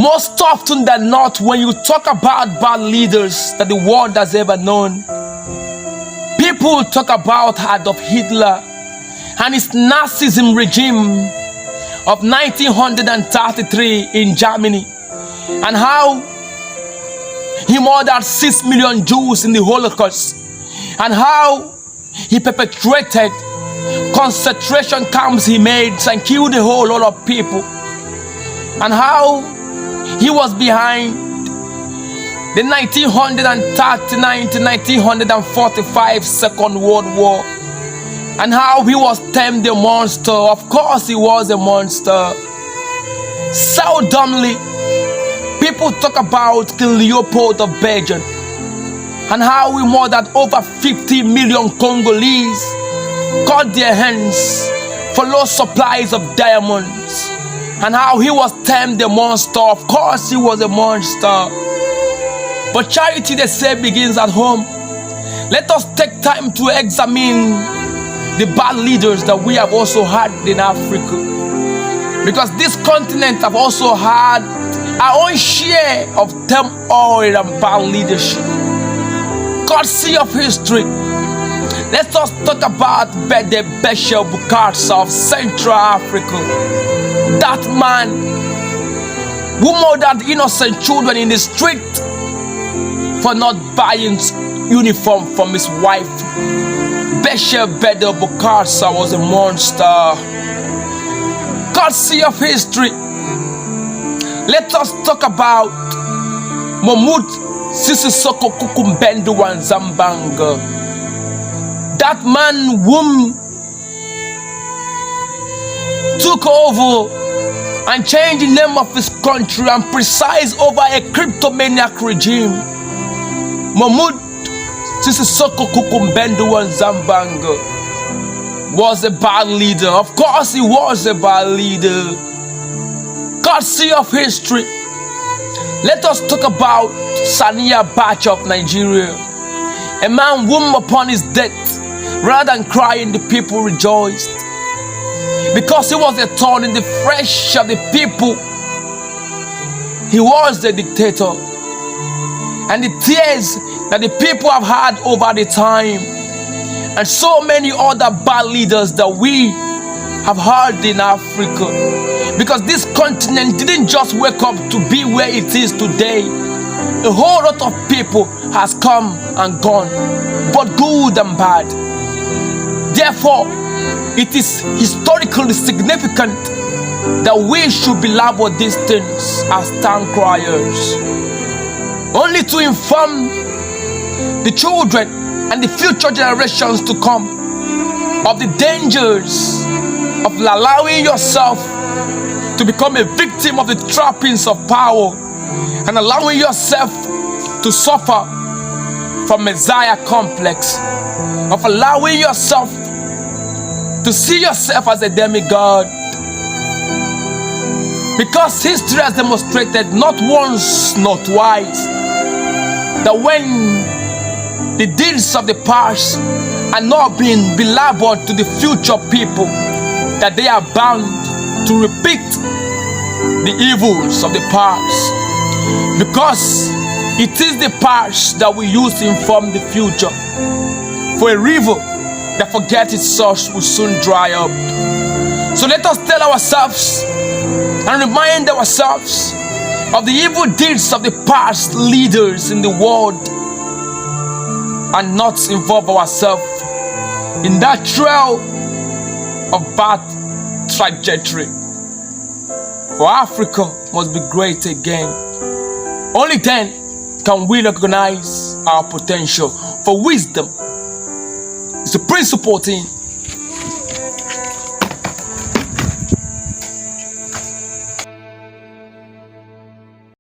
Most often than not, when you talk about bad leaders that the world has ever known, people talk about Adolf Hitler and his Nazism regime of 1933 in Germany, and how he murdered 6 million Jews in the Holocaust, and how he perpetrated concentration camps he made and killed a whole lot of people, and how he was behind the 1939 to 1945 Second World War, and how he was termed a monster. Of course he was a monster. Seldomly, people talk about King Leopold of Belgium and how he murdered over 50 million Congolese, cut their hands for low supplies of diamonds, and how he was termed a monster. Of course he was a monster. But charity, they say, begins at home. Let us take time to examine the bad leaders that we have also had in Africa, because this continent have also had our own share of turmoil and bad leadership. Courtesy of history, let us talk about Bede Beshel Bokassa of Central Africa. That man who murdered innocent children in the street for not buying uniform from his wife. Beshel Bede Bokassa was a monster. Courtesy of history, let us talk about Mobutu Sisoko Kuku Mbembe wa Nzambaga. That man whom took over and changed the name of his country and presided over a cryptomaniac regime. Mobutu Sisoko Kuku Mbembe wa Nzambaga was a bad leader. Of course he was a bad leader. Courtesy of history, let us talk about Sani Abacha of Nigeria, a man whom upon his death, rather than crying, the people rejoiced, because he was a thorn in the flesh of the people. He was the dictator, and the tears that the people have had over the time, and so many other bad leaders that we have had in Africa. Because this continent didn't just wake up to be where it is today. A whole lot of people has come and gone, both good and bad. Therefore, it is historically significant that we should be labeled these things as town criers, only to inform the children and the future generations to come of the dangers of allowing yourself to become a victim of the trappings of power, and allowing yourself to suffer from Messiah complex, of allowing yourself to see yourself as a demigod. Because history has demonstrated not once, not twice, that when the deeds of the past are not being labeled to the future people, that they are bound to repeat the evils of the past, because it is the past that we use to inform the future. For a river that forgets its source will soon dry up. So let us tell ourselves and remind ourselves of the evil deeds of the past leaders in the world, and not involve ourselves in that trail of bad trajectory. For Africa must be great again. Only then can we recognize our potential. For wisdom is the principal thing